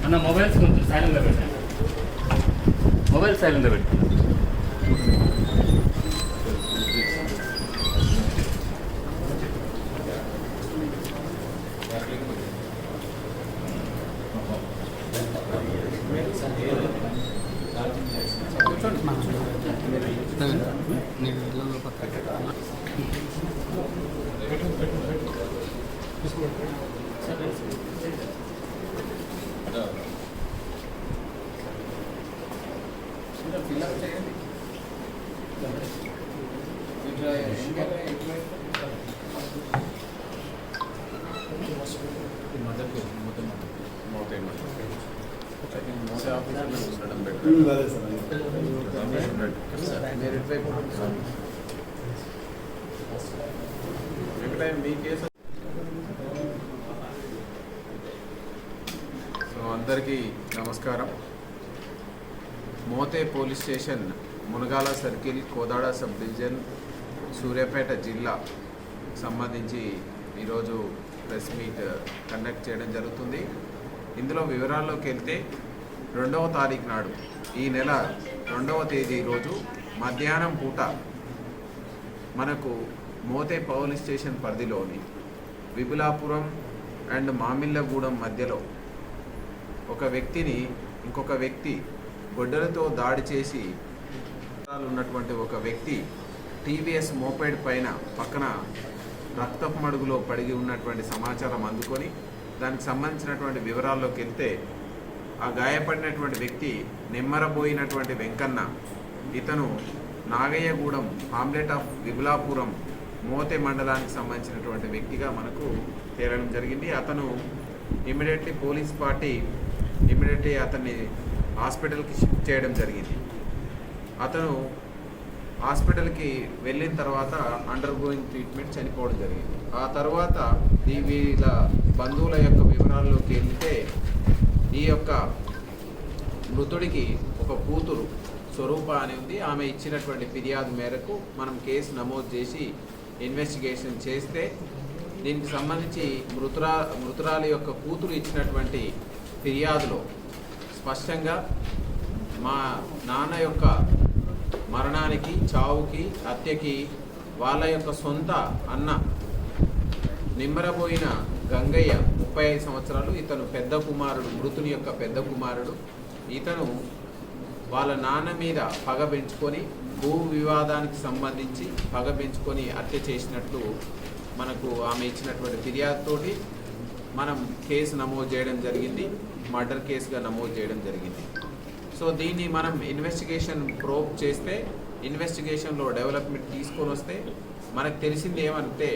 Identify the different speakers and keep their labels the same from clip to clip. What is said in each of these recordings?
Speaker 1: అన్న మొబైల్స్ కొంచెం సైలెంట్గా పెట్టండి. మొబైల్ సైలెంట్గా పెట్టండి.
Speaker 2: అందరికీ నమస్కారం. Mothe police station, Munagala circle, Kodad sub division, Suryapet జిల్లా సంబంధించి ఈరోజు ప్రెస్ మీట్ కండక్ట్ చేయడం జరుగుతుంది. ఇందులో వివరాల్లోకి వెళ్తే 2వ తారీఖు నాడు, ఈ నెల 2వ తేదీ రోజు మధ్యాహ్నం పూట మనకు మోతే పోలీస్ స్టేషన్ పరిధిలోని విపులాపురం అండ్ మామిళ్ళగూడెం మధ్యలో ఒక వ్యక్తిని ఇంకొక వ్యక్తి గొడ్డలతో దాడి చేసి ఉన్నటువంటి ఒక వ్యక్తి టీవీఎస్ మోపెడ్ పైన పక్కన రక్తపు మడుగులో పడిగి ఉన్నటువంటి సమాచారం అందుకొని దానికి సంబంధించినటువంటి వివరాల్లోకి వెళ్తే, ఆ గాయపడినటువంటి వ్యక్తి నిమ్మరబోయినటువంటి వెంకన్న, ఇతను నాగయ్యగూడెం ఆమ్లెట్ ఆఫ్ విపులాపురం మోతే మండలానికి సంబంధించినటువంటి వ్యక్తిగా మనకు తేలడం జరిగింది. అతను ఇమ్మీడియట్లీ పోలీస్ పార్టీ అతన్ని హాస్పిటల్కి షిఫ్ట్ చేయడం జరిగింది. అతను హాస్పిటల్కి వెళ్ళిన తర్వాత అండర్ గోయింగ్ ట్రీట్మెంట్ చనిపోవడం జరిగింది. ఆ తర్వాత వీళ్ళ బంధువుల యొక్క వివరాల్లోకి వెళ్తే, ఈ యొక్క మృతుడికి ఒక కూతురు స్వరూప అని ఉంది. ఆమె ఇచ్చినటువంటి ఫిర్యాదు మేరకు మనం కేసు నమోదు చేసి ఇన్వెస్టిగేషన్ చేస్తే, దీనికి సంబంధించి మృతురాలి యొక్క కూతురు ఇచ్చినటువంటి ఫిర్యాదులో స్పష్టంగా మా నాన్న యొక్క మరణానికి, చావుకి, హత్యకి వాళ్ళ యొక్క సొంత అన్న నిమ్మరబోయిన గంగయ్య 35 సంవత్సరాలు, ఇతను పెద్ద కుమారుడు, మృతుని యొక్క పెద్ద కుమారుడు. ఇతను వాళ్ళ నాన్న మీద పగ పెంచుకొని, భూ వివాదానికి సంబంధించి పగ పెంచుకొని హత్య చేసినట్లు మనకు ఆమె ఇచ్చినటువంటి ఫిర్యాదుతోటి మనం కేసు నమోదు చేయడం జరిగింది. మర్డర్ కేసుగా నమోదు చేయడం జరిగింది. సో దీన్ని మనం ఇన్వెస్టిగేషన్ ప్రోబ్ చేస్తే, ఇన్వెస్టిగేషన్లో డెవలప్మెంట్ తీసుకొని వస్తే మనకు తెలిసింది ఏమంటే,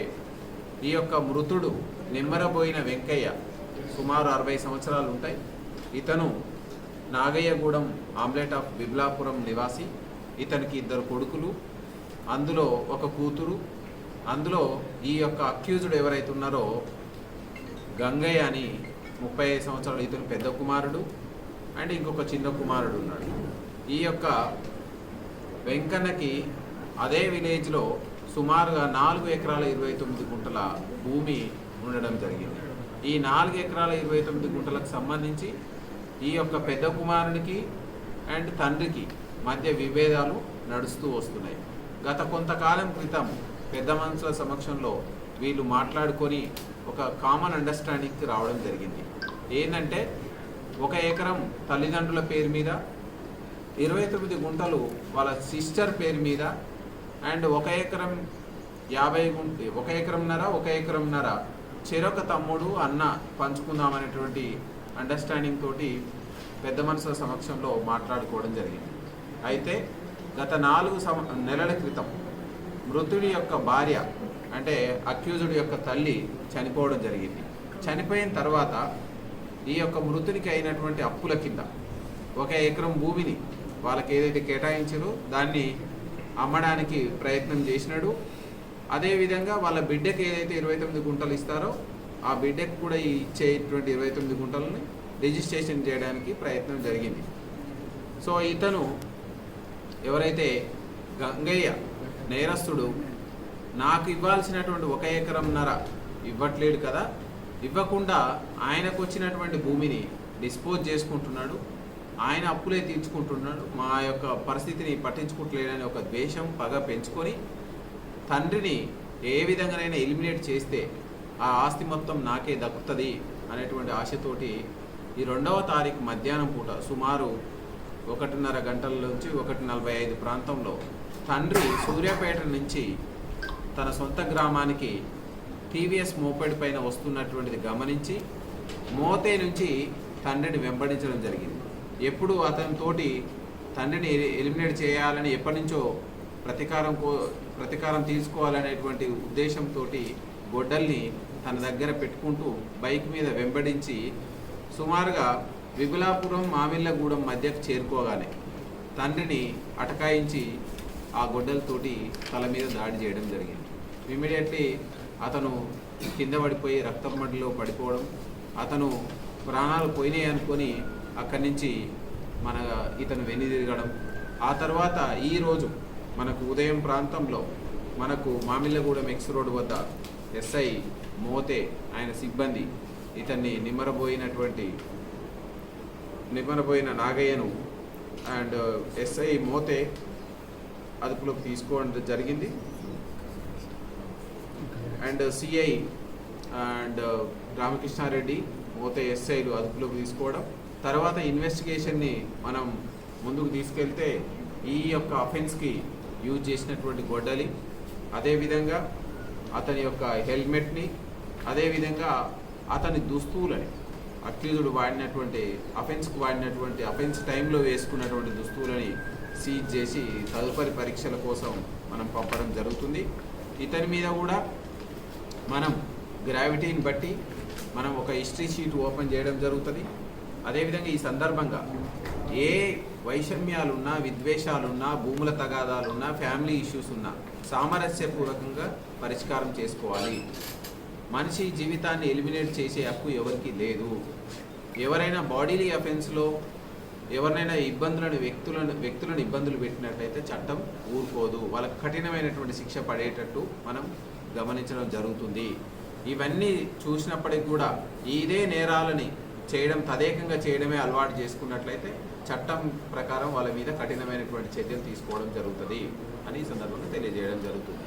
Speaker 2: ఈ యొక్క మృతుడు నిమ్మరబోయిన వెంకయ్య సుమారు 60 సంవత్సరాలు ఉంటాయి. ఇతను నాగయ్యగూడెం ఆమ్లెట్ ఆఫ్ విపులాపురం నివాసి. ఇతనికి 2 కొడుకులు, అందులో ఒక కూతురు. అందులో ఈ యొక్క అక్యూజ్డ్ ఎవరైతే ఉన్నారో గంగయ్య అని 35 సంవత్సరాలు, ఇతను పెద్ద కుమారుడు అండ్ ఇంకొక చిన్న కుమారుడు ఉన్నాడు. ఈ యొక్క వెంకన్నకి అదే విలేజ్లో సుమారుగా 4 ఎకరాల 29 గుంటల భూమి ఉండడం జరిగింది. ఈ 4 ఎకరాల 29 గుంటలకు సంబంధించి ఈ యొక్క పెద్ద కుమారునికి అండ్ తండ్రికి మధ్య విభేదాలు నడుస్తూ వస్తున్నాయి. గత కొంతకాలం క్రితం పెద్ద మనుషుల సమక్షంలో వీళ్ళు మాట్లాడుకొని ఒక కామన్ అండర్స్టాండింగ్కి రావడం జరిగింది. ఏంటంటే, 1 ఎకరం తల్లిదండ్రుల పేరు మీద, 29 గుంటలు వాళ్ళ సిస్టర్ పేరు మీద, అండ్ 1 ఎకరం 50 గుంట, 1 ఎకరంన్నర చెరొక తమ్ముడు అన్న పంచుకుందామనేటువంటి అండర్స్టాండింగ్ తోటి పెద్ద మనుషుల సమక్షంలో మాట్లాడుకోవడం జరిగింది. అయితే గత 4 నెలల క్రితం మృతుడి యొక్క భార్య, అంటే అక్యూజుడి యొక్క తల్లి చనిపోవడం జరిగింది. చనిపోయిన తర్వాత ఈ యొక్క మృతునికి అయినటువంటి అప్పుల కింద 1 ఎకరం భూమిని వాళ్ళకి ఏదైతే కేటాయించారో దాన్ని అమ్మడానికి ప్రయత్నం చేసినాడు. అదేవిధంగా వాళ్ళ బిడ్డకి ఏదైతే 29 గుంటలు ఇస్తారో ఆ బిడ్డకు కూడా ఇచ్చేటువంటి 29 గుంటలని రిజిస్ట్రేషన్ చేయడానికి ప్రయత్నం జరిగింది. సో ఇతను ఎవరైతే గంగయ్య నేరస్తుడు, నాకు ఇవ్వాల్సినటువంటి 1 ఎకరంన్నర ఇవ్వట్లేడు కదా, ఇవ్వకుండా ఆయనకు వచ్చినటువంటి భూమిని డిస్పోజ్ చేసుకుంటున్నాడు, ఆయన అప్పులే తీర్చుకుంటున్నాడు, మా యొక్క పరిస్థితిని పట్టించుకుంటలేడని ఒక ద్వేషం పగ పెంచుకొని తండ్రిని ఏ విధంగానైనా ఎలిమినేట్ చేస్తే ఆ ఆస్తి మొత్తం నాకే దక్కుతుంది అనేటువంటి ఆశతోటి ఈ 2వ తారీఖు మధ్యాహ్నం పూట సుమారు 1:30 గంటల నుంచి 1:45 ప్రాంతంలో తండ్రి సూర్యాపేట నుంచి తన సొంత గ్రామానికి టీవీఎస్ మోపెడ్ పైన వస్తున్నటువంటిది గమనించి మోతే నుంచి తండ్రిని వెంబడించడం జరిగింది. ఎప్పుడు అతనితోటి తండ్రిని ఎలిమినేట్ చేయాలని ఎప్పటి నుంచో ప్రతీకారం తీసుకోవాలనేటువంటి ఉద్దేశంతో గొడ్డల్ని తన దగ్గర పెట్టుకుంటూ బైక్ మీద వెంబడించి సుమారుగా విగులాపురం మామిళ్ళగూడెం మధ్యకు చేరుకోగానే తండ్రిని అటకాయించి ఆ గొడ్డలతోటి తల మీద దాడి చేయడం జరిగింది. ఇమీడియట్లీ అతను కింద పడిపోయి రక్తం మడిలో పడిపోవడం, అతను ప్రాణాలు పోయినాయి అనుకొని అక్కడి నుంచి ఇతను వెనుదిరగడం. ఆ తర్వాత ఈరోజు మనకు ఉదయం ప్రాంతంలో మనకు మామిళ్ళగూడెం ఎక్స్ రోడ్ వద్ద ఎస్ఐ మోతే ఆయన సిబ్బంది ఇతన్ని నిమ్మరబోయిన నాగయ్యను అండ్ ఎస్ఐ మోతే అదుపులోకి తీసుకోవడం జరిగింది. And CI and Ramakrishna Reddy Mothe ఎస్ఐలు అదుపులోకి తీసుకోవడం, తర్వాత ఇన్వెస్టిగేషన్ని మనం ముందుకు తీసుకెళ్తే ఈ యొక్క అఫెన్స్కి యూజ్ చేసినటువంటి గొడ్డలి, అదేవిధంగా అతని యొక్క హెల్మెట్ని, అదేవిధంగా అతని దుస్తువులని అక్యూజుడు వాడినటువంటి అఫెన్స్ టైంలో వేసుకున్నటువంటి దుస్తువులని సీజ్ చేసి తదుపరి పరీక్షల కోసం మనం పంపడం జరుగుతుంది. ఇతని మీద కూడా మనం గ్రావిటీని బట్టి మనం ఒక హిస్టరీ షీట్ ఓపెన్ చేయడం జరుగుతుంది. అదేవిధంగా ఈ సందర్భంగా ఏ వైషమ్యాలున్నా, విద్వేషాలున్నా, భూముల తగాదాలున్నా, ఫ్యామిలీ ఇష్యూస్ ఉన్నా సామరస్యపూర్వకంగా పరిష్కారం చేసుకోవాలి. మనిషి జీవితాన్ని ఎలిమినేట్ చేసే హక్కు ఎవరికి లేదు. ఎవరైనా బాడీలీ అఫెన్స్లో ఎవరినైనా వ్యక్తులను ఇబ్బందులు పెట్టినట్లయితే చట్టం ఊరుకోదు, వాళ్ళకి కఠినమైనటువంటి శిక్ష పడేటట్టు మనం గమనించడం జరుగుతుంది. ఇవన్నీ చూసినప్పటికి కూడా ఇదే నేరాలని తదేకంగా చేయడమే అలవాటు చేసుకున్నట్లయితే చట్టం ప్రకారం వాళ్ళ మీద కఠినమైనటువంటి చర్యలు తీసుకోవడం జరుగుతుంది అని ఈ సందర్భంగా తెలియజేయడం జరుగుతుంది.